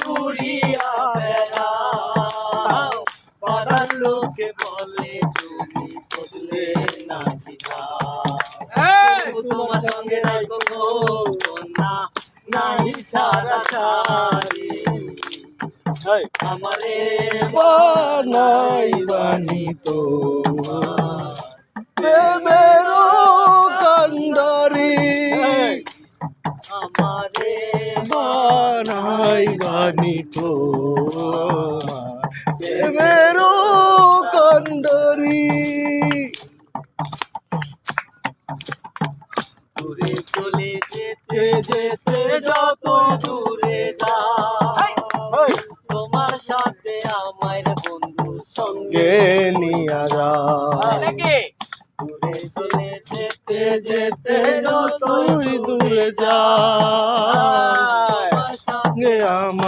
ঘুরিয়া বেড়াও, পাড়ার লোকে বলে তুমি বদলে নাচি যাও। তোমার সঙ্গে নাই কোনো কন্যা, নাই সারা সারি, আমারে বানাই বানি তোমার প্রেমেরও কান্ডারি, আমারে বানাই বানি তোমার প্রেমেরও কান্ডারি। দূরে চলে যেতে যেতে যত দূরে যাও, তোমার সাথে আমার বন্ধু সঙ্গে গে নিয়া যায়, দূরে চলে যেতে যেতে যত দূরে যায়, তোমার সাথে গে আমার